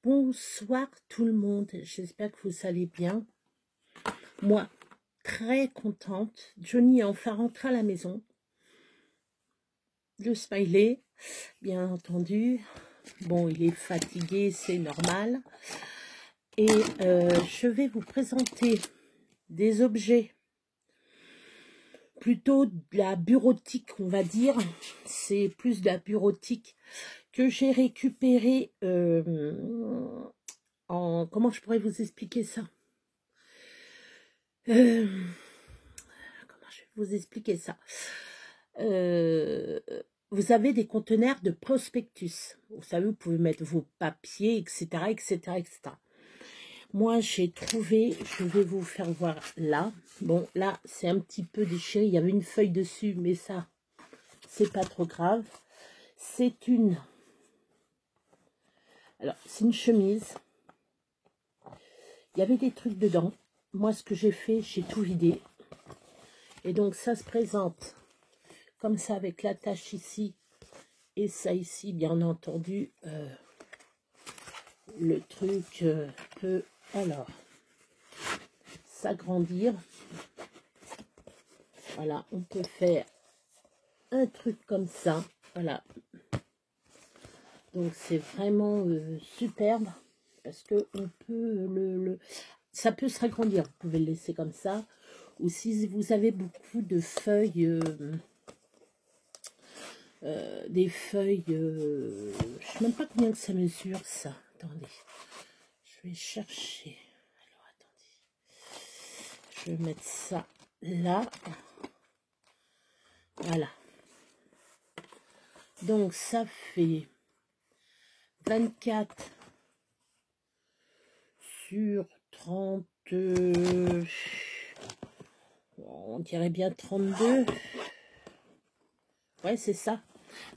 Bonsoir tout le monde, j'espère que vous allez bien. Moi, très contente. Johnny est enfin rentré à la maison. Le smiley, bien entendu. Bon, il est fatigué, c'est normal. Et je vais vous présenter des objets plutôt de la bureautique, on va dire. C'est plus de la bureautique que j'ai récupéré en... Comment je pourrais vous expliquer ça? Comment je vais vous expliquer ça? Vous avez des conteneurs de prospectus. Vous savez, vous pouvez mettre vos papiers, etc., etc., etc. Moi, j'ai trouvé, je vais vous faire voir là. Bon, là, c'est un petit peu déchiré. Il y avait une feuille dessus, mais ça, c'est pas trop grave. C'est une... Alors, c'est une chemise. Il y avait des trucs dedans. Moi, ce que j'ai fait, j'ai tout vidé. Et donc, ça se présente comme ça, avec la tache ici. Et ça ici, bien entendu, le truc peut, alors, s'agrandir. Voilà, on peut faire un truc comme ça. Voilà. Donc, c'est vraiment superbe. Parce que on peut ça peut se ragrandir. Vous pouvez le laisser comme ça. Ou si vous avez beaucoup de feuilles... des feuilles, je sais même pas combien que ça mesure ça. Attendez, je vais chercher. Alors attendez, je vais mettre ça là. Voilà. Donc ça fait 24 sur 30. On dirait bien 32. Ouais, c'est ça.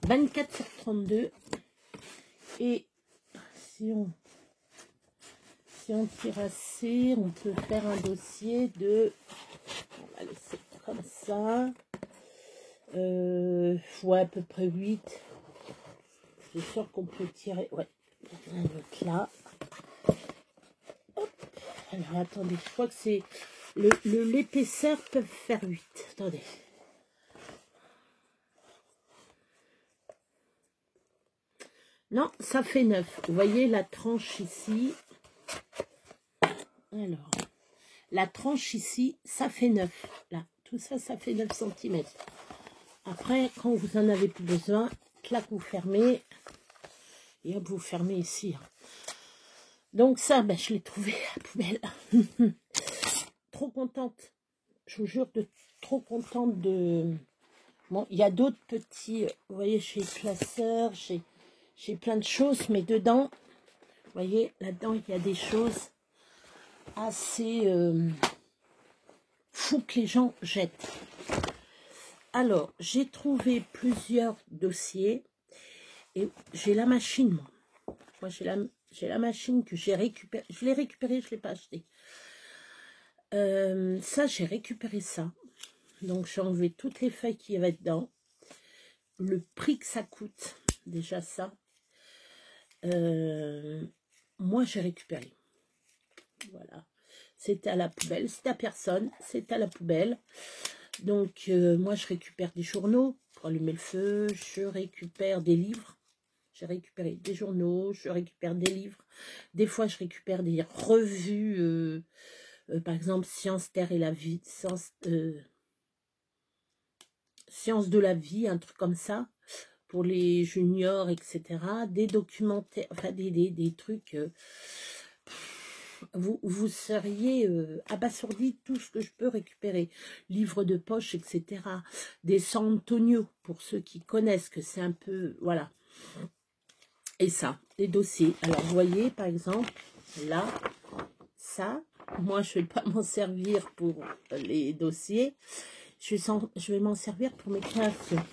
24 sur 32. Et si on tire assez, on peut faire un dossier de... On va laisser comme ça. Ouais, à peu près 8. Je suis sûre qu'on peut tirer... Ouais, un autre là. Hop. Alors, attendez, je crois que c'est... L'épaisseur peut faire 8. Attendez. Non, ça fait 9. Vous voyez la tranche ici. Alors, la tranche ici, ça fait 9. Là, tout ça, ça fait 9 cm. Après, quand vous en avez plus besoin, clac, vous fermez. Et hop, vous fermez ici. Donc ça, ben, je l'ai trouvé à la poubelle. Trop contente. Je vous jure, trop contente de... Bon, il y a d'autres petits... Vous voyez, j'ai placeur, j'ai plein de choses, mais dedans, vous voyez, là-dedans, il y a des choses assez fou que les gens jettent. Alors, j'ai trouvé plusieurs dossiers et j'ai la machine, moi. Moi, j'ai la machine que j'ai récupérée. Je l'ai récupérée, je ne l'ai pas acheté. Ça, j'ai récupéré ça. Donc, j'ai enlevé toutes les feuilles qu'il y avait dedans. Le prix que ça coûte, déjà ça. Moi, j'ai récupéré. Voilà. C'était à la poubelle. C'était à personne. C'était à la poubelle. Donc, moi, je récupère des journaux pour allumer le feu. Je récupère des livres. J'ai récupéré des journaux. Je récupère des livres. Des fois, je récupère des revues. Par exemple, Science, Terre et la vie. Science de la vie, un truc comme ça. Pour les juniors, etc. Des documentaires. Enfin, des trucs... vous seriez abasourdi de tout ce que je peux récupérer. Livres de poche, etc. Des San Antonio, pour ceux qui connaissent, que c'est un peu... Voilà. Et ça, les dossiers. Alors, vous voyez, par exemple, là, ça, moi, je ne vais pas m'en servir pour les dossiers. Je vais m'en servir pour mes créations.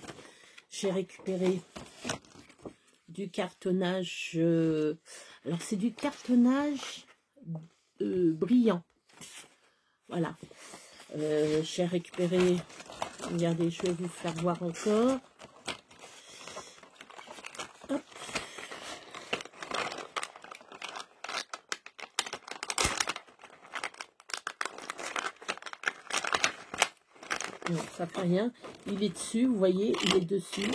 J'ai récupéré du cartonnage... alors, c'est du cartonnage... brillant. Voilà. J'ai récupéré, regardez, je vais vous faire voir encore. Hop. Non, ça fait rien. Il est dessus, vous voyez, il est dessus.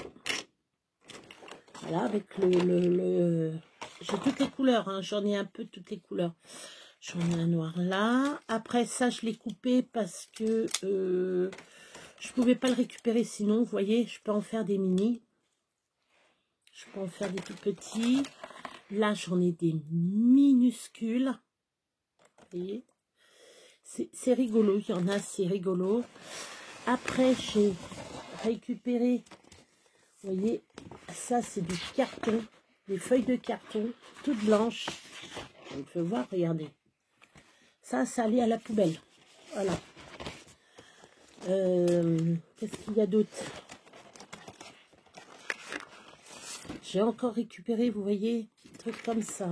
Voilà, avec j'ai toutes les couleurs, hein, j'en ai un peu toutes les couleurs. J'en ai un noir là. Après ça, je l'ai coupé parce que je pouvais pas le récupérer sinon. Vous voyez, je peux en faire des mini. Je peux en faire des tout petits. Là, j'en ai des minuscules. Vous voyez, c'est rigolo. Il y en a, c'est rigolo. Après, j'ai récupéré, vous voyez, ça, c'est du carton. Des feuilles de carton, toutes blanches. On peut voir, regardez. Ça allait à la poubelle. Voilà. Qu'est-ce qu'il y a d'autre? J'ai encore récupéré, vous voyez, des trucs comme ça.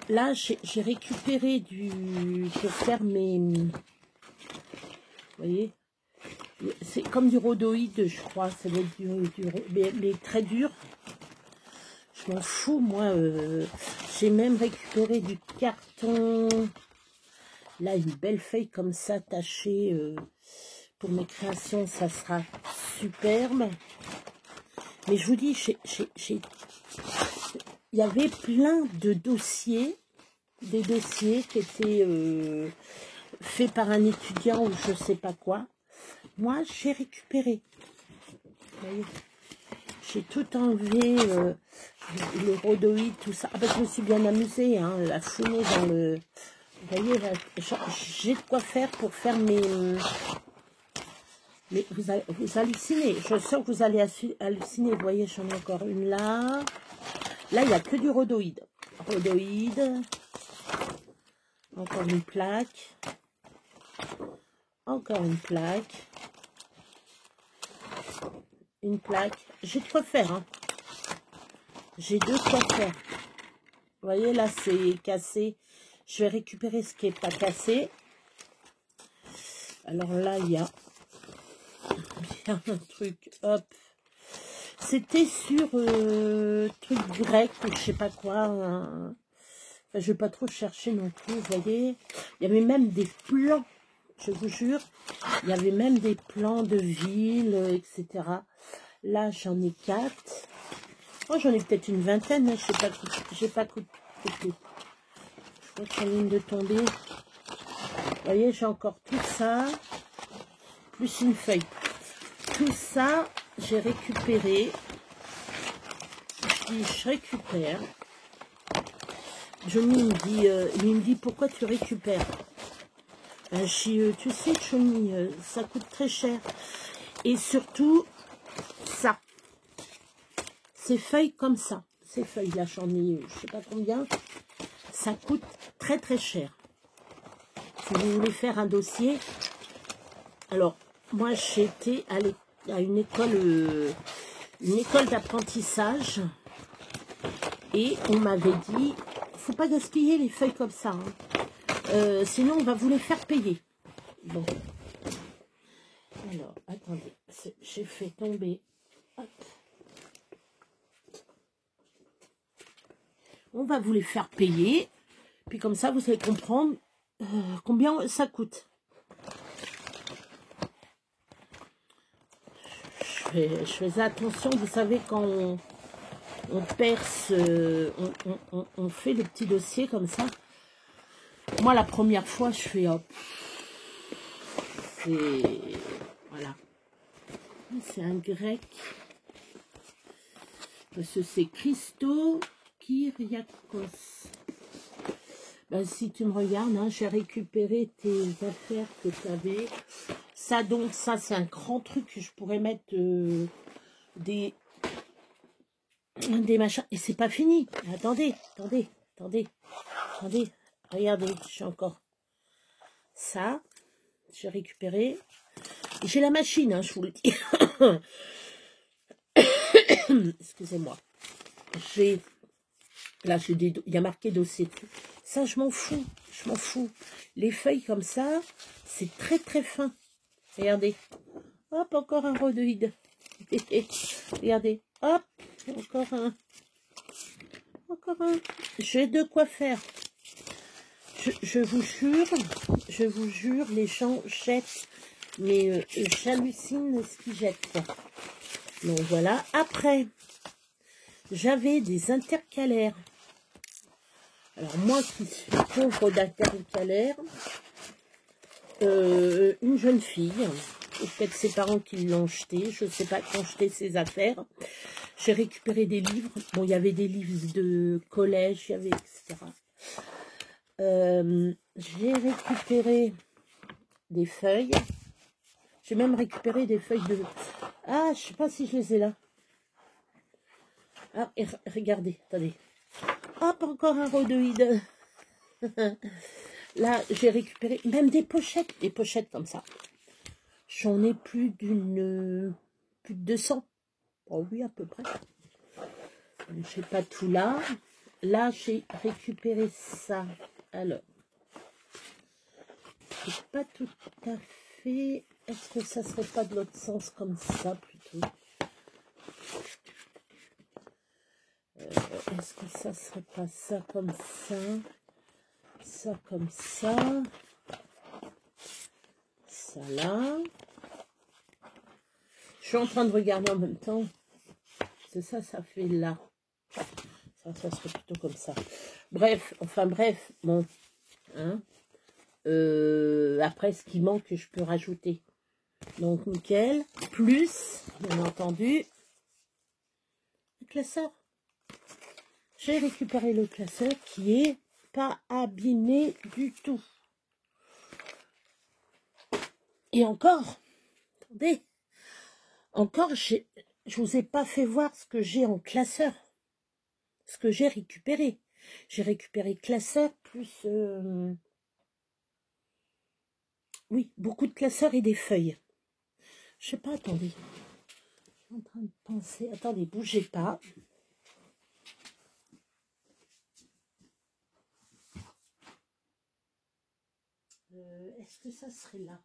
Là, j'ai récupéré pour faire mes... Vous voyez, c'est comme du rhodoïde, je crois. Ça doit être mais très dur. Je m'en fous, moi. J'ai même récupéré du carton. Là, une belle feuille comme ça, tachée. Pour mes créations, ça sera superbe. Mais je vous dis, il y avait plein de dossiers, des dossiers qui étaient faits par un étudiant ou je sais pas quoi. Moi, j'ai récupéré. Vous voyez, j'ai tout enlevé, le rhodoïde, tout ça. Ah ben, je me suis bien amusée, hein, à fouiner dans le... Vous voyez, j'ai de quoi faire pour faire mes... Mais vous hallucinez. Je sens que vous allez halluciner. Vous voyez, j'en ai encore une là. Là, il n'y a que du rhodoïde. Rhodoïde. Encore une plaque. Encore une plaque. Une plaque. J'ai de quoi faire. Hein. J'ai de quoi faire. Vous voyez, là, c'est cassé. Je vais récupérer ce qui n'est pas cassé. Alors là, il y a un truc. Hop. C'était sur truc grec ou je sais pas quoi. Hein. Enfin, je vais pas trop chercher non plus, vous voyez. Il y avait même des plans, je vous jure. Il y avait même des plans de villes, etc. Là, j'en ai 4. Oh, j'en ai peut-être une vingtaine, hein. J'ai pas coupé. Je crois qu'il y en a une de tombée. Vous voyez, j'ai encore tout ça, plus une feuille. Tout ça, j'ai récupéré. Je dis, je récupère. Johnny me dit, pourquoi tu récupères? Ben, tu sais, Johnny, ça coûte très cher. Et surtout, ça. Ces feuilles comme ça. Ces feuilles, là, j'en ai, je sais pas combien. Ça coûte très, très cher. Si vous voulez faire un dossier. Alors, moi, j'étais à une école d'apprentissage. Et on m'avait dit, faut pas gaspiller les feuilles comme ça. Hein. Sinon, on va vous les faire payer. Bon. Alors, attendez. J'ai fait tomber. Hop. On va vous les faire payer. Puis comme ça, vous allez comprendre combien ça coûte. Je faisais attention, vous savez, quand on perce, on fait le petit dossier comme ça. Moi, la première fois, je fais hop. C'est... Voilà. C'est un grec. C'est Christo Kyriakos. Ben, si tu me regardes, hein, j'ai récupéré tes affaires que tu avais. Ça, donc, ça, c'est un grand truc que je pourrais mettre des machins. Et c'est pas fini. Attendez. Regardez, j'ai encore ça. J'ai récupéré. J'ai la machine, hein, je vous le dis. Excusez-moi. Là, il y a marqué dossier. Ça, je m'en fous. Les feuilles comme ça, c'est très, très fin. Regardez. Hop, encore un rhodoïde. Regardez. Hop, encore un. J'ai de quoi faire. Je vous jure, les gens jettent Mais j'hallucine ce qu'ils jettent, quoi. Donc voilà. Après, j'avais des intercalaires. Alors moi qui suis pauvre d'intercalaires, une jeune fille, ou peut-être ses parents qui l'ont jeté, je ne sais pas, qui ont jeté ses affaires. J'ai récupéré des livres. Bon, il y avait des livres de collège, il y avait etc. J'ai récupéré des feuilles. J'ai même récupéré des feuilles de... Ah, je sais pas si je les ai là. Ah, et regardez, attendez. Hop, encore un rhodoïde. Là, j'ai récupéré même des pochettes comme ça. J'en ai plus de 200. Oh oui, à peu près. Je sais pas tout là. Là, j'ai récupéré ça. Alors, c'est pas tout à fait... Est-ce que ça serait pas de l'autre sens comme ça, plutôt? Est-ce que ça serait pas ça comme ça? Ça comme ça. Ça là. Je suis en train de regarder en même temps. C'est ça, ça fait là. Ça serait plutôt comme ça. Bref, enfin bref, bon. Hein. Après, ce qui manque, je peux rajouter. Donc, nickel. Plus, bien entendu, le classeur. J'ai récupéré le classeur qui est pas abîmé du tout. Et encore, attendez, encore, je vous ai pas fait voir ce que j'ai en classeur. Ce que j'ai récupéré. J'ai récupéré classeur plus... oui, beaucoup de classeurs et des feuilles. Je sais pas, attendez. Je suis en train de penser. Attendez, bougez pas. Est-ce que ça serait là?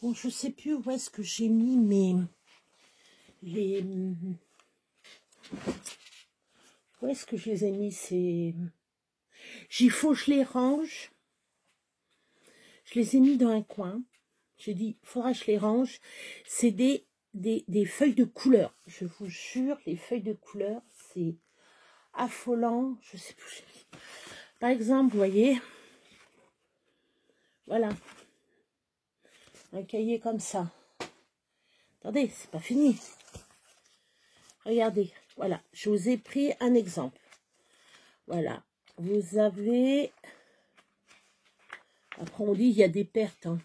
Bon, je sais plus où est-ce que j'ai mis où est-ce que je les ai mis, il faut que je les range. Je les ai mis dans un coin. J'ai dit, il faudra que je les range. C'est des feuilles de couleur. Je vous jure, les feuilles de couleur, c'est affolant. Je sais plus. Par exemple, vous voyez, voilà. Un cahier comme ça. Attendez, c'est pas fini. Regardez, voilà. Je vous ai pris un exemple. Voilà. Vous avez... Après, on dit il y a des pertes. Hein.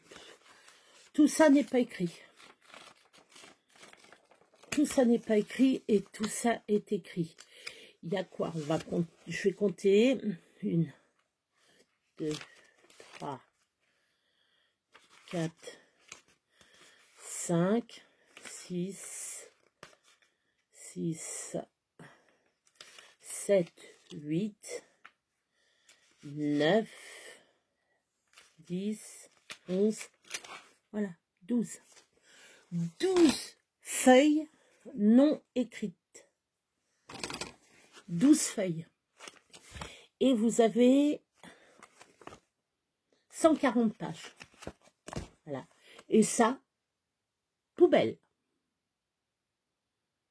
Tout ça n'est pas écrit. Tout ça n'est pas écrit et tout ça est écrit. Il y a quoi? Je vais compter. 1, 2, 3, 4, 5, 6, 7, 8, 9, 10, 11, voilà, 12. 12 feuilles non écrites. 12 feuilles. Et vous avez 140 pages. Voilà. Et ça, poubelle.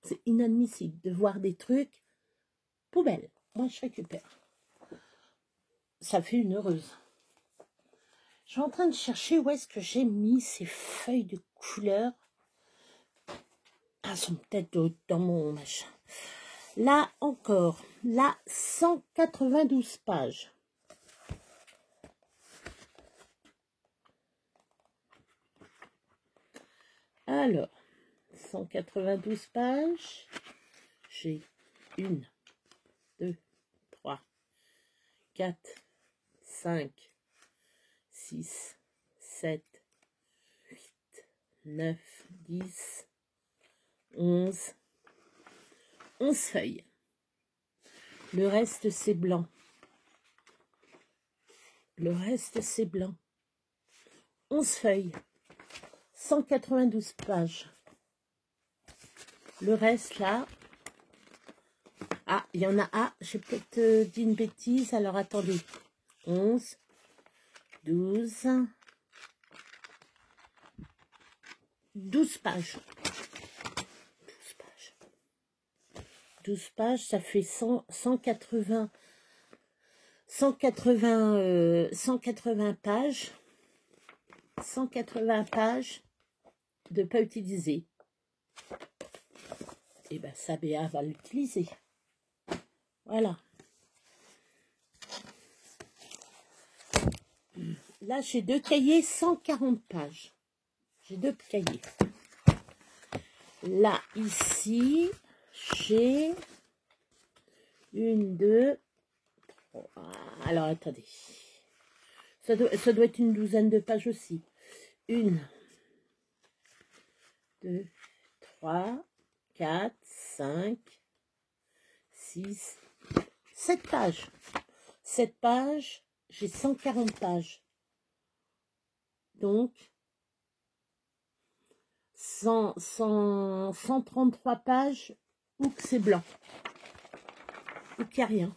C'est inadmissible de voir des trucs poubelle. Moi, je récupère. Ça fait une heureuse. Je suis en train de chercher où est-ce que j'ai mis ces feuilles de couleur. Ah, elles sont peut-être dans mon machin. Là encore, là, 192 pages. Alors, 192 pages. J'ai 1, 2, 4, 5, 6, 7, 8, 9, 10, 11. 11 feuilles. Le reste, c'est blanc. Le reste, c'est blanc. 11 feuilles. 192 pages. Le reste, là... Ah, il y en a... Ah, j'ai peut-être dit une bêtise. Alors, attendez. 11, 12... 12 pages. 12 pages, ça fait 180 pages. 180 pages de pas utiliser. Et bien, Sabéa va l'utiliser. Voilà. Là, j'ai 2 cahiers, 140 pages. J'ai 2 cahiers. Là, ici, j'ai 1, 2, 3. Alors, attendez. Ça doit être une douzaine de pages aussi. 1, 2, 3, 4, 5, 6, 7 pages. 7 pages, j'ai 140 pages. Donc, 133 pages ou que c'est blanc. Ou qu'il n'y a rien.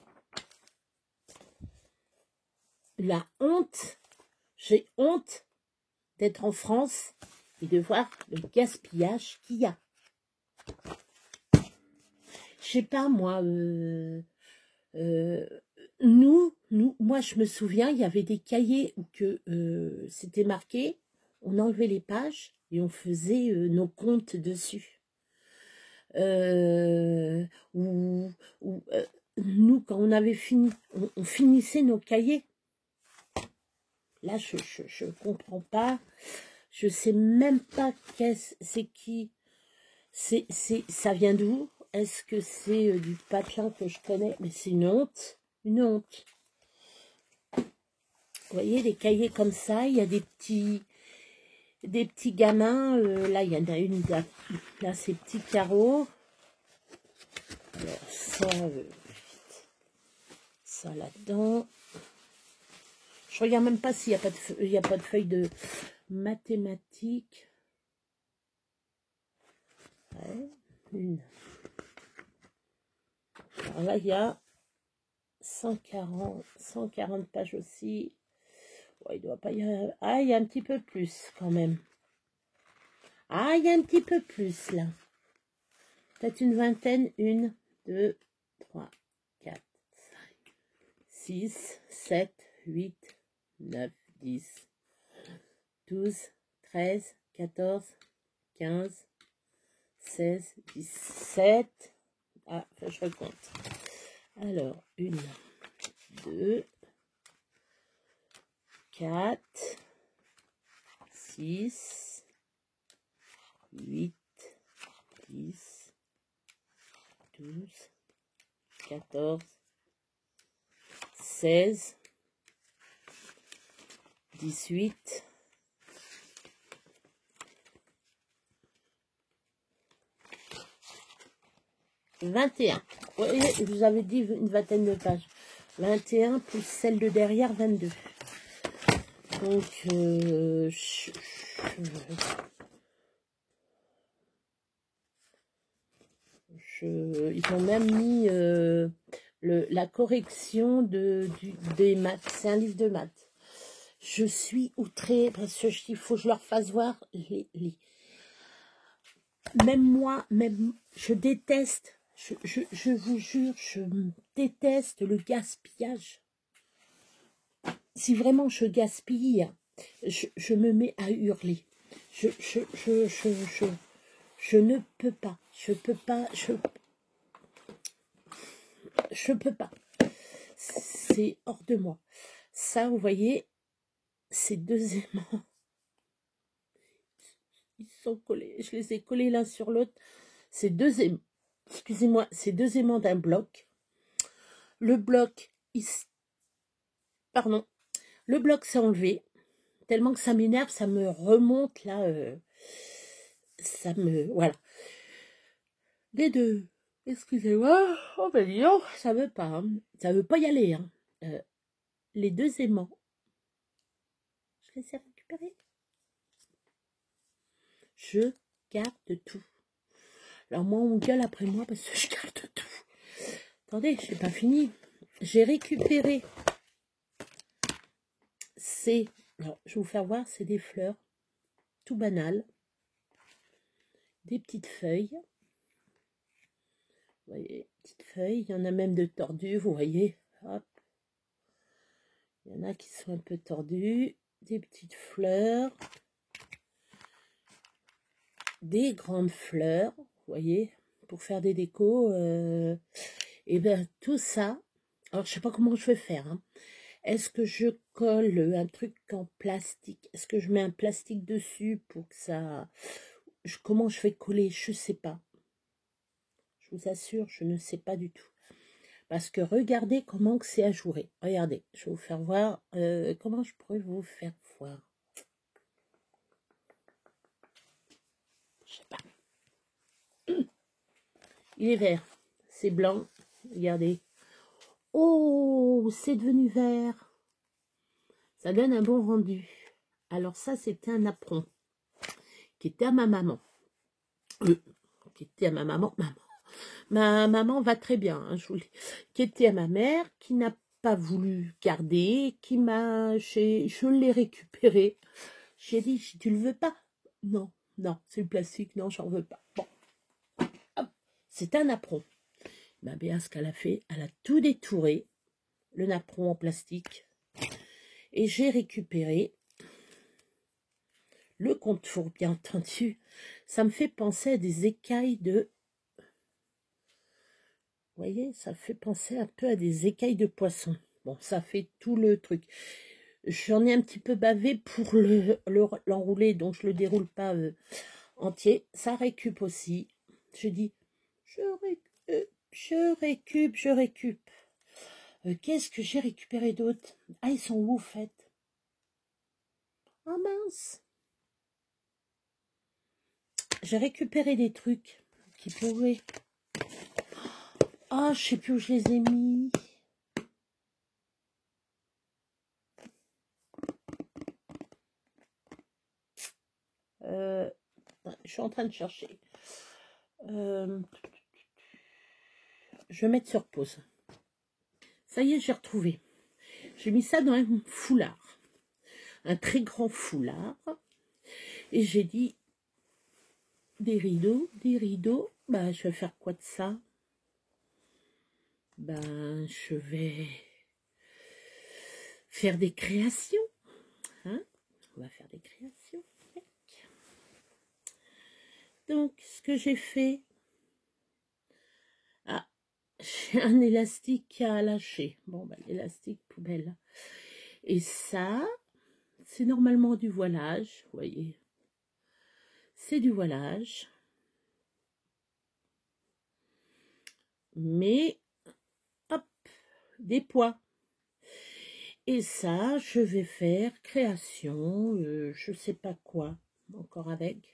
La honte, j'ai honte d'être en France et de voir le gaspillage qu'il y a. Je sais pas, moi, moi je me souviens, il y avait des cahiers où que c'était marqué, on enlevait les pages et on faisait nos comptes dessus. Nous, quand on avait fini, on finissait nos cahiers. Là, je comprends pas. Je sais même pas c'est qui. Ça vient d'où? Est-ce que c'est du Papin que je connais? Mais c'est une honte. Une honte. Vous voyez, les cahiers comme ça, il y a des petits gamins. Là, il y en a une. Là, ces petits carreaux. Alors, ça là-dedans. Je regarde même pas s'il n'y a pas de feuille de mathématiques. Ouais, une. Alors là, il y a 140 pages aussi. Ouais, il doit pas y avoir... Ah, il y a un petit peu plus quand même. Ah, il y a un petit peu plus là. Peut-être une vingtaine. 1, 2, 3, 4, 5, 6, 7, 8, 9, 10, 12, 13, 14, 15, 16, 17. Ah, je recompte. Alors, 1, 2, 4, 6, 8, 10, 12, 14, 16, 18, 21. Oui, je vous avais dit une vingtaine de pages. 21 plus celle de derrière, 22. Donc, ils ont même mis la correction des maths. C'est un livre de maths. Je suis outrée parce qu'il faut que je leur fasse voir même moi, je déteste. Je vous jure, je déteste le gaspillage. Si vraiment je gaspille, je me mets à hurler. Je ne peux pas. Je peux pas. Je peux pas. C'est hors de moi. Ça, vous voyez, ces 2 aimants, ils sont collés. Je les ai collés l'un sur l'autre. Ces 2 aimants. Excusez-moi, ces 2 aimants d'un bloc. Le bloc, pardon, le bloc s'est enlevé. Tellement que ça m'énerve, ça me remonte là. Ça me... Voilà. Les deux. Excusez-moi. Oh ben dis donc, ça veut pas. Hein. Ça veut pas y aller. Hein. Les deux aimants. Je les ai récupérés. Je garde tout. Alors moi, on gueule après moi parce que je garde tout. Attendez, j'ai pas fini. J'ai récupéré ces... Alors, je vais vous faire voir, c'est des fleurs. Tout banal. Des petites feuilles. Vous voyez, petites feuilles. Il y en a même de tordues, vous voyez. Hop. Il y en a qui sont un peu tordues. Des petites fleurs. Des grandes fleurs, vous voyez, pour faire des décos. Et bien, tout ça. Alors, je sais pas comment je vais faire. Hein. Est-ce que je colle un truc en plastique? Est-ce que je mets un plastique dessus pour que ça... Comment je vais coller? Je sais pas. Je vous assure, je ne sais pas du tout. Parce que regardez comment c'est ajouré. Regardez, je vais vous faire voir. Comment je pourrais vous faire voir? Je sais pas. Il est vert. C'est blanc. Regardez. Oh, c'est devenu vert. Ça donne un bon rendu. Alors ça, c'était un apron qui était à ma maman. Qui était à ma maman. Ma maman va très bien, hein, je vous le dis. Qui était à ma mère, qui n'a pas voulu garder, qui m'a... Je l'ai récupéré. J'ai dit, tu le veux pas? Non, non, c'est le plastique, non, j'en veux pas. Bon, c'est un apron. Ma Béa, ce qu'elle a fait, elle a tout détouré, le napperon en plastique, et j'ai récupéré le contour, bien entendu. Ça me fait penser à des écailles de... Vous voyez, ça fait penser un peu à des écailles de poisson. Bon, ça fait tout le truc. J'en ai un petit peu bavé pour l'enrouler, donc je le déroule pas entier. Ça récup aussi. Je dis, je récup. Qu'est-ce que j'ai récupéré d'autre? Ah, ils sont où, en fait? Ah, mince. J'ai récupéré des trucs qui pouvaient... Ah, je sais plus où je les ai mis. Je suis en train de chercher. Je vais mettre sur pause. Ça y est, j'ai retrouvé. J'ai mis ça dans un foulard. Un très grand foulard. Et j'ai dit, des rideaux. Bah, je vais faire quoi de ça? Ben, je vais faire des créations. Hein? On va faire des créations. Donc, ce que j'ai fait... Ah, j'ai un élastique à lâcher. Bon, ben, l'élastique poubelle. Et ça, c'est normalement du voilage, vous voyez. C'est du voilage. Mais, hop, des poids. Et ça, je vais faire création, je sais pas quoi, encore avec.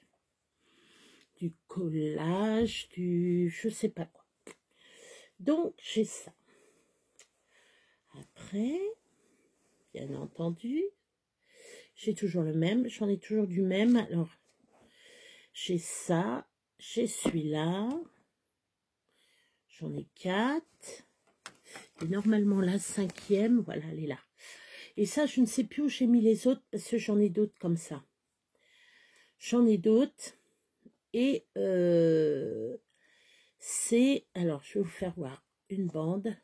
Du collage, je sais pas quoi. Donc, j'ai ça. Après, bien entendu, j'ai toujours le même, j'en ai toujours du même. Alors, j'ai ça, j'ai celui-là, j'en ai 4. Et normalement, la 5e, voilà, elle est là. Et ça, je ne sais plus où j'ai mis les autres, parce que j'en ai d'autres comme ça. J'en ai d'autres. Et c'est... Alors, je vais vous faire voir une bande.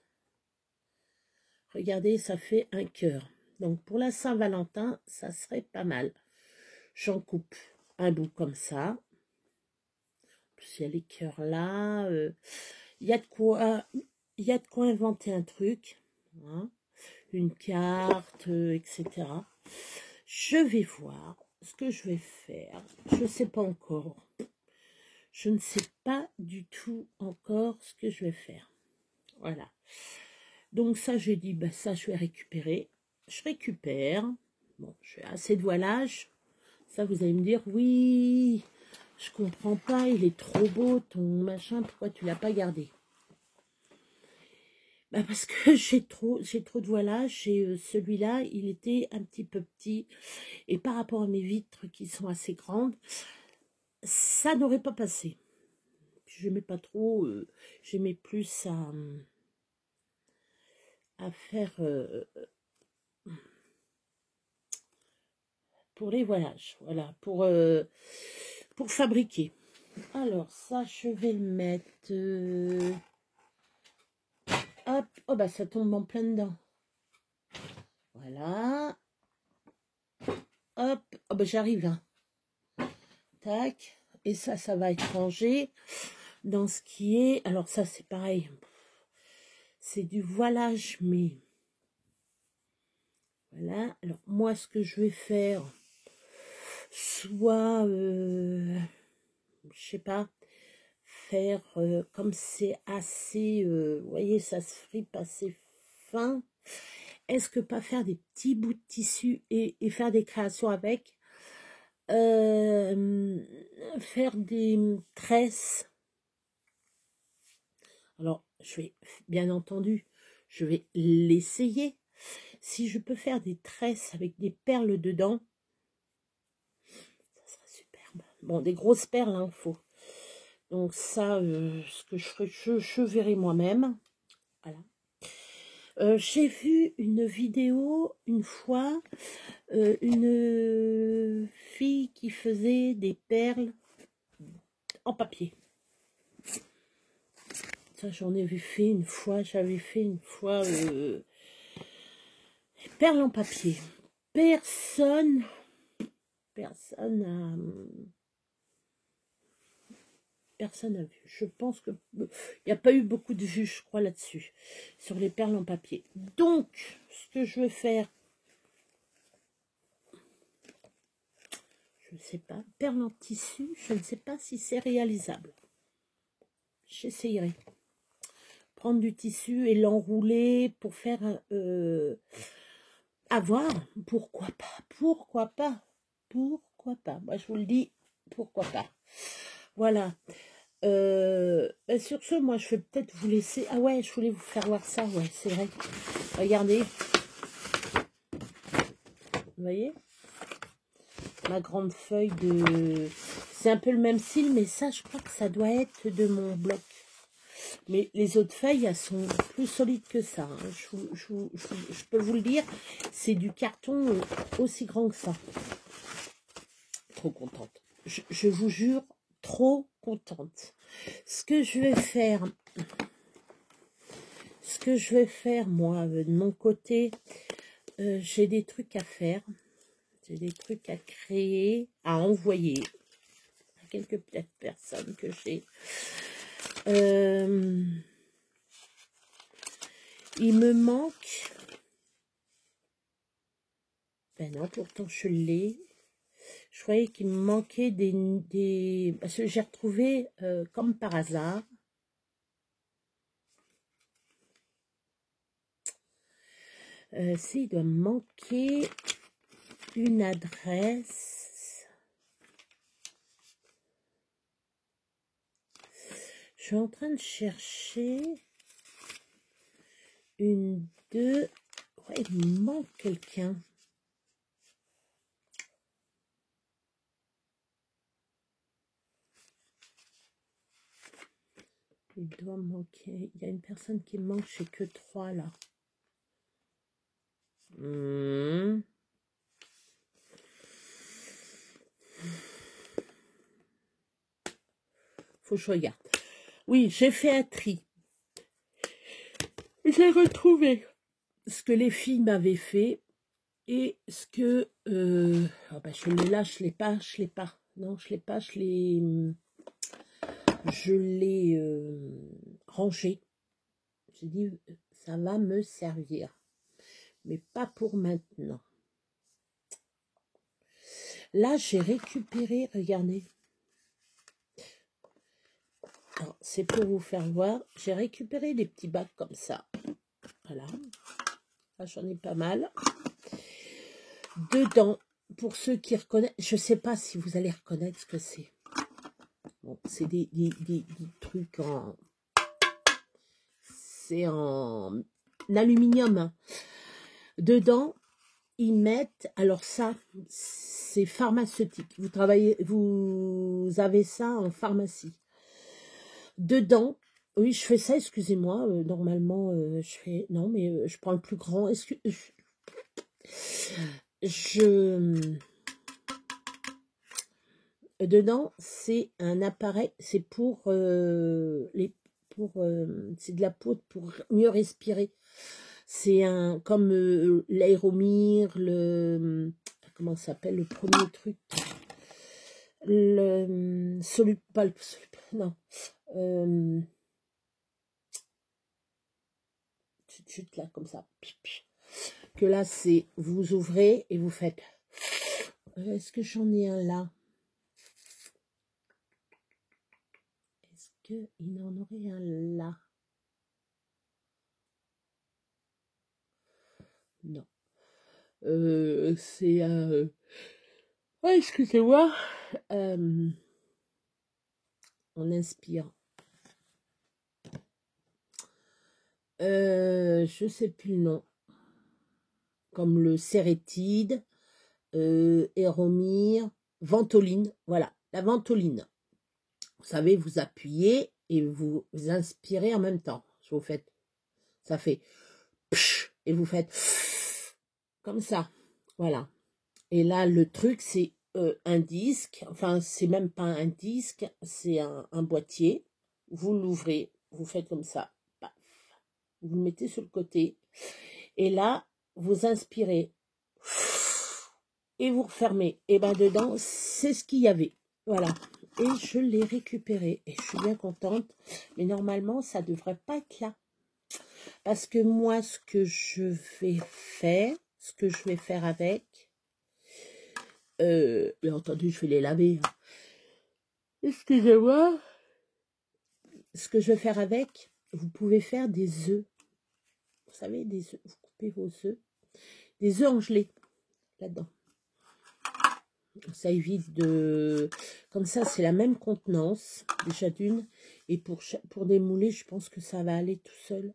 Regardez, ça fait un cœur. Donc, pour la Saint-Valentin, ça serait pas mal. J'en coupe un bout comme ça. En plus, il y a les cœurs là. Il y a de quoi inventer un truc. Hein, une carte, etc. Je vais voir ce que je vais faire. Je ne sais pas encore. Je ne sais pas du tout encore ce que je vais faire. Voilà. Donc ça, j'ai dit, bah, ça, je vais récupérer. je récupère. Bon, j'ai assez de voilage. Ça, vous allez me dire, oui, je comprends pas, il est trop beau ton machin, pourquoi tu l'as pas gardé? Bah parce que j'ai trop de voilage et celui-là, il était un petit peu petit. Et par rapport à mes vitres qui sont assez grandes, ça n'aurait pas passé. J'aimais pas trop, j'aimais plus à faire pour les voilages, voilà, pour fabriquer. Alors ça, je vais le mettre, hop, oh bah ça tombe en plein dedans. Voilà, hop, oh bah j'arrive, hein. Tac, et ça va être rangé dans ce qui est, alors ça c'est pareil, c'est du voilage, mais voilà. Alors moi ce que je vais faire, soit je sais pas, faire comme c'est assez, vous voyez, ça se fripe assez fin, est-ce que pas faire des petits bouts de tissu et faire des créations avec, faire des tresses. Alors je vais, bien entendu, je vais l'essayer. Si je peux faire des tresses avec des perles dedans, ça sera superbe. Bon, des grosses perles, hein, faut. Donc ça, ce que je ferai, je verrai moi-même. Voilà. J'ai vu une vidéo une fois, une fille qui faisait des perles en papier. Ça, j'en ai vu fait une fois, j'avais fait une fois perles en papier. Personne n'a vu. Je pense que il n'y a pas eu beaucoup de vues, je crois, là-dessus, sur les perles en papier. Donc, ce que je vais faire, je ne sais pas, perles en tissu, je ne sais pas si c'est réalisable. J'essayerai. Prendre du tissu et l'enrouler pour faire avoir. Pourquoi pas? Pourquoi pas? Pourquoi pas? Moi, je vous le dis, pourquoi pas? Voilà. Sur ce, moi, je vais peut-être vous laisser... Ah ouais, je voulais vous faire voir ça, ouais, c'est vrai. Regardez. Vous voyez? Ma grande feuille de... C'est un peu le même style, mais ça, je crois que ça doit être de mon bloc. Mais les autres feuilles, elles sont plus solides que ça. Hein. Je peux vous le dire, c'est du carton aussi grand que ça. Trop contente. Je vous jure, trop contente. Ce que je vais faire, moi, de mon côté, j'ai des trucs à faire. J'ai des trucs à créer, à envoyer à quelques personnes que j'ai. Il me manque... Ben non, pourtant je l'ai. Je croyais qu'il me manquait des... Parce que j'ai retrouvé, comme par hasard, il doit me manquer une adresse. Je suis en train de chercher une, deux... Ouais, il me manque quelqu'un. Il doit manquer. Il y a une personne qui me manque, j'ai que 3 là. Faut que je regarde. Oui, j'ai fait un tri. J'ai retrouvé ce que les filles m'avaient fait et ce que... oh ben je l'ai là, je l'ai pas. Non, je l'ai pas, je l'ai rangé. J'ai dit, ça va me servir. Mais pas pour maintenant. Là, j'ai récupéré, regardez. C'est pour vous faire voir. J'ai récupéré des petits bacs comme ça. Voilà. Là, j'en ai pas mal. Dedans, pour ceux qui reconnaissent, je ne sais pas si vous allez reconnaître ce que c'est. Bon, c'est des trucs en... C'est en aluminium. Hein. Dedans, ils mettent... Alors ça, c'est pharmaceutique. Vous avez ça en pharmacie. Dedans, oui, je fais ça, excusez-moi. Normalement, je fais... Non, mais je prends le plus grand. Dedans, c'est un appareil, c'est pour c'est de la poudre pour mieux respirer. C'est un comme l'aéromir, comment ça s'appelle le premier truc, le pas le non. Chut, là comme ça. Que là c'est vous ouvrez et vous faites. Est-ce que j'en ai un là? Il en aurait un là. Non. C'est ouais, excusez-moi. On inspire. Je sais plus le nom. Comme le Cérétide, Aéromir, Ventoline. Voilà, la Ventoline. Vous savez, vous appuyez et vous inspirez en même temps. Vous faites, ça fait psh, et vous faites comme ça. Voilà. Et là, le truc, c'est un disque. Enfin, c'est même pas un disque, c'est un boîtier. Vous l'ouvrez, vous faites comme ça. Paf. Vous le mettez sur le côté. Et là, vous inspirez. Et vous refermez. Et ben dedans, c'est ce qu'il y avait. Voilà. Et je l'ai récupéré. Et je suis bien contente. Mais normalement, ça ne devrait pas être là. Parce que moi, ce que je vais faire avec... bien entendu, je vais les laver. Excusez-moi. Ce que je vais faire avec, vous pouvez faire des œufs. Vous savez, des œufs. Vous coupez vos œufs. Des œufs en gelée. Là-dedans. Ça évite de... Comme ça, c'est la même contenance, déjà d'une. Et pour démouler, je pense que ça va aller tout seul.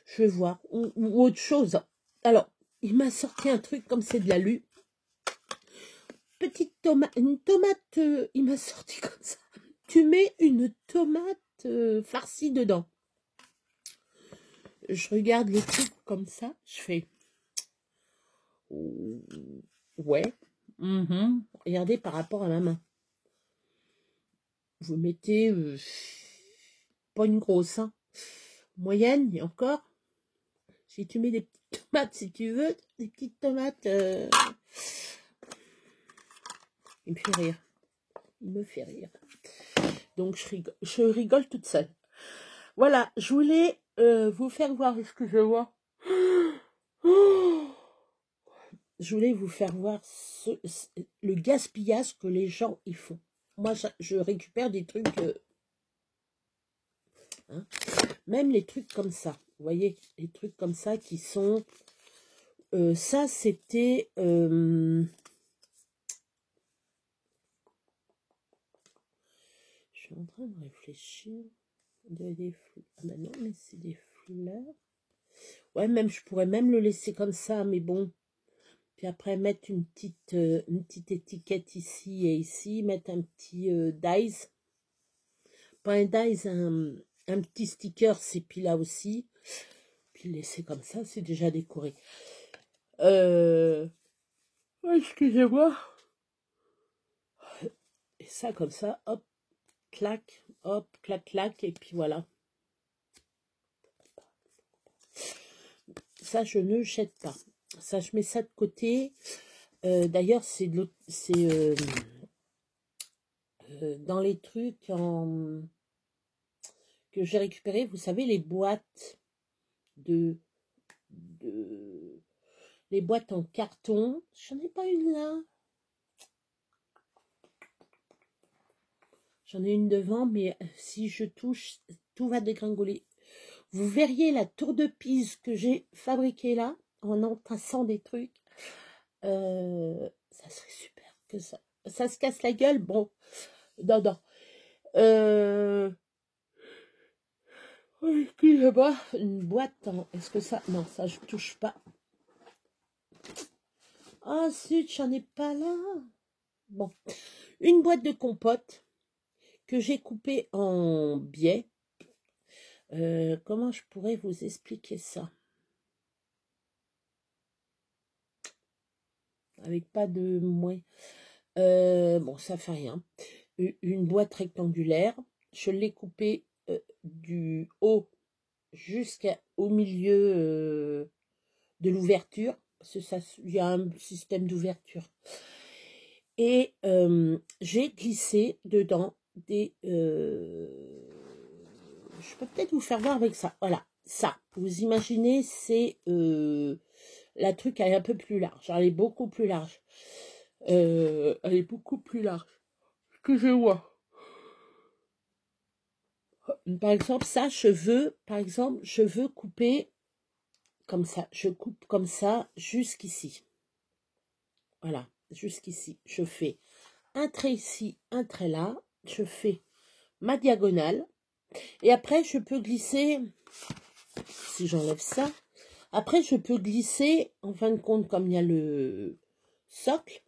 Je vais voir. Ou autre chose. Alors, il m'a sorti un truc comme c'est de l'alu. Petite tomate. Une tomate, il m'a sorti comme ça. Tu mets une tomate farcie dedans. Je regarde le truc comme ça. Je fais... Ouais. Regardez par rapport à ma main. Vous mettez pas une grosse, hein, moyenne, et encore. Si tu mets des petites tomates, si tu veux, des petites tomates, il me fait rire. Il me fait rire. Donc je rigole toute seule. Voilà, je voulais vous faire voir, excusez-moi. Je voulais vous faire voir le gaspillage que les gens y font. Moi, je récupère des trucs, hein, même les trucs comme ça. Vous voyez, les trucs comme ça qui sont... ça, c'était... je suis en train de réfléchir. Ah ben non, mais c'est des fleurs. Ouais, même je pourrais même le laisser comme ça, mais bon... Puis après, mettre une petite étiquette ici et ici. Mettre un petit dies. Pas un dies, un petit sticker, c'est puis là aussi. Puis laisser comme ça, c'est déjà décoré. Excusez-moi. Et ça, comme ça, hop, clac, clac, et puis voilà. Ça, je ne jette pas. Ça, je mets ça de côté. D'ailleurs, c'est dans les trucs que j'ai récupéré, vous savez, les boîtes les boîtes en carton. J'en ai pas une là. J'en ai une devant, mais si je touche, tout va dégringoler. Vous verriez la tour de Pise que j'ai fabriquée là, en entassant des trucs. Ça serait super que ça se casse la gueule. Bon, non, non. Excusez-moi, une boîte. Est-ce que ça... Non, ça, je touche pas. Ah, zut, j'en ai pas là. Bon, une boîte de compote que j'ai coupée en biais. Comment je pourrais vous expliquer ça? Avec pas de moins. Bon, ça fait rien. Une boîte rectangulaire. Je l'ai coupée du haut jusqu'au milieu de l'ouverture. Parce que ça, il y a un système d'ouverture. Et j'ai glissé dedans des... je peux peut-être vous faire voir avec ça. Voilà, ça. Vous imaginez, c'est... la truc, elle est un peu plus large. Elle est beaucoup plus large. Elle est beaucoup plus large. Excusez-moi. Par exemple, ça, je veux couper comme ça. Je coupe comme ça jusqu'ici. Voilà, jusqu'ici. Je fais un trait ici, un trait là. Je fais ma diagonale. Et après, je peux glisser, si j'enlève ça, après, je peux glisser, en fin de compte, comme il y a le socle,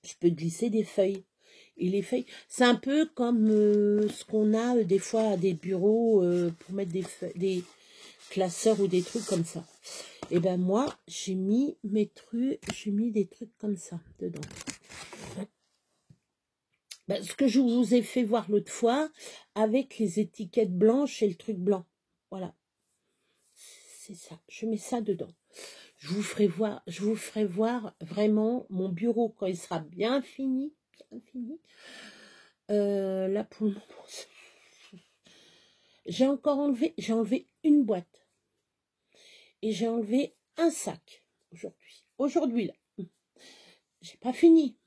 je peux glisser des feuilles. Et les feuilles, c'est un peu comme ce qu'on a des fois à des bureaux pour mettre des classeurs ou des trucs comme ça. Et ben moi, j'ai mis des trucs comme ça dedans. Ben, ce que je vous ai fait voir l'autre fois, avec les étiquettes blanches et le truc blanc. Voilà. C'est ça. Je mets ça dedans. Je vous ferai voir vraiment mon bureau quand il sera bien fini. Bien fini. Là, pour le moment, j'ai enlevé une boîte. Et j'ai enlevé un sac aujourd'hui. Aujourd'hui, là. J'ai pas fini.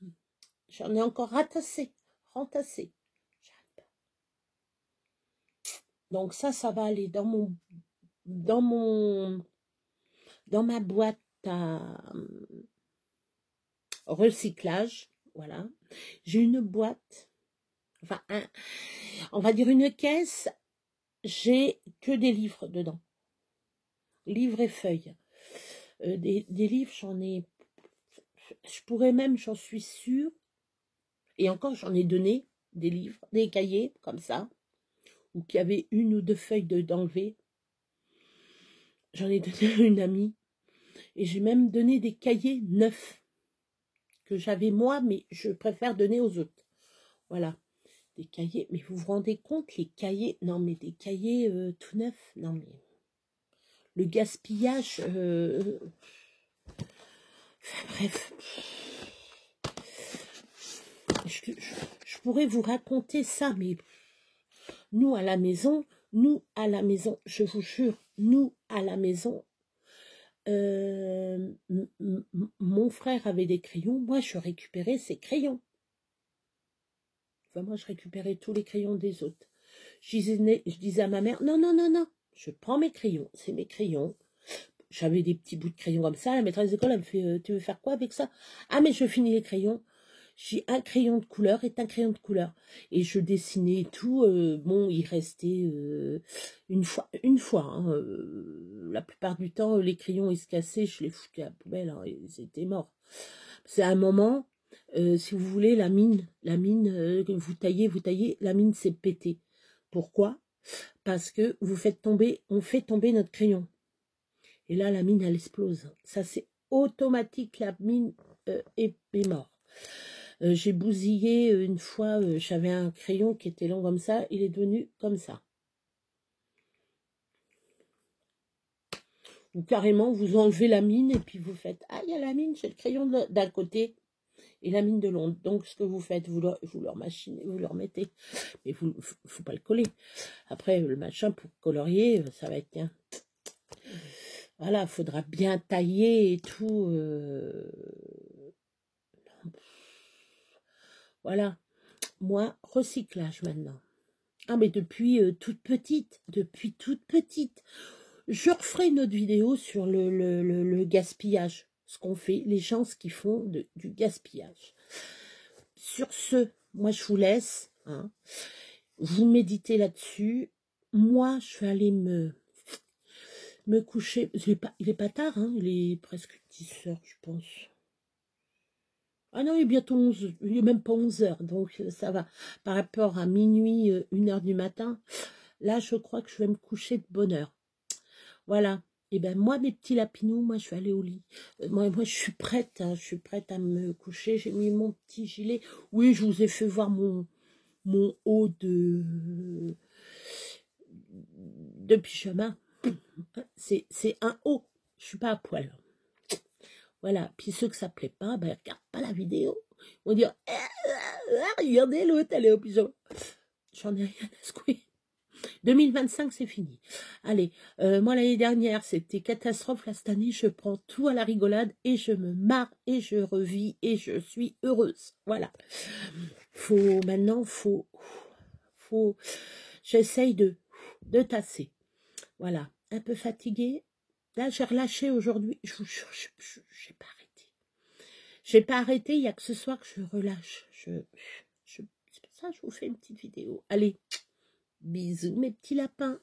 J'en ai encore rentassé. Donc ça va aller dans ma boîte à recyclage. Voilà. J'ai une boîte, enfin, on va dire une caisse. J'ai que des livres dedans. Livres et feuilles. Des livres, j'en ai... Je pourrais même, j'en suis sûre. Et encore, j'en ai donné des livres, des cahiers, comme ça. Ou qu'il y avait une ou deux feuilles d'enlever. J'en ai donné à une amie. Et j'ai même donné des cahiers neufs. Que j'avais moi, mais je préfère donner aux autres. Voilà. Des cahiers. Mais vous vous rendez compte, les cahiers... Non, mais des cahiers tout neufs. Non, mais... Le gaspillage... Enfin, bref. Je pourrais vous raconter ça, mais nous à la maison, je vous jure, nous à la maison, mon frère avait des crayons, moi je récupérais ses crayons. Enfin, moi je récupérais tous les crayons des autres. Je disais à ma mère, non, non, non, non, je prends mes crayons, c'est mes crayons. J'avais des petits bouts de crayons comme ça, la maîtresse d'école, elle me fait, tu veux faire quoi avec ça? Ah, mais je finis les crayons. J'ai un crayon de couleur et un crayon de couleur. Et je dessinais et tout. Bon, il restait une fois. Hein, la plupart du temps, les crayons, ils se cassaient, je les foutais à la poubelle. Hein, ils étaient morts. C'est un moment, si vous voulez, la mine, que vous taillez, la mine s'est pétée. Pourquoi? Parce que on fait tomber notre crayon. Et là, la mine, elle explose. Ça, c'est automatique, la mine est morte. J'ai bousillé une fois, j'avais un crayon qui était long comme ça, il est devenu comme ça. Ou carrément, vous enlevez la mine et puis vous faites, ah, il y a la mine, j'ai le crayon d'un côté et la mine de l'autre. Donc, ce que vous faites, vous le machinez, vous le remettez. Mais il ne faut pas le coller. Après, le machin, pour colorier, ça va être bien. Voilà, il faudra bien tailler et tout. Voilà. Moi, recyclage maintenant. Ah, mais depuis toute petite. Je referai une autre vidéo sur le gaspillage. ce qu'on fait, les gens qui font du gaspillage. Sur ce, moi je vous laisse, hein. Vous méditez là-dessus. Moi, je vais aller me coucher. Il est pas tard, hein, il est presque 10 heures, je pense. Ah non, il est bientôt 11, il est même pas 11 heures, donc ça va. Par rapport à minuit, 1 heure du matin, là, je crois que je vais me coucher de bonne heure. Voilà. Et ben moi, mes petits lapinous, moi, je vais aller au lit. Moi, je suis prête, hein, je suis prête à me coucher. J'ai mis mon petit gilet. Oui, je vous ai fait voir mon haut de pyjama. C'est un haut. Je suis pas à poil. Voilà. Puis ceux que ça plaît pas, ben regarde pas la vidéo. On va dire, regardez l'autre, elle est au pyjama. J'en ai rien à secouer. 2025, c'est fini. Allez, moi l'année dernière, c'était catastrophe. Là, cette année, je prends tout à la rigolade et je me marre et je revis et je suis heureuse. Voilà. Maintenant, j'essaye de tasser. Voilà. Un peu fatiguée. Là, j'ai relâché aujourd'hui. Je vous jure, j'ai pas arrêté. J'ai pas arrêté. Il n'y a que ce soir que je relâche. C'est pour ça que je vous fais une petite vidéo. Allez. Bisous mes petits lapins.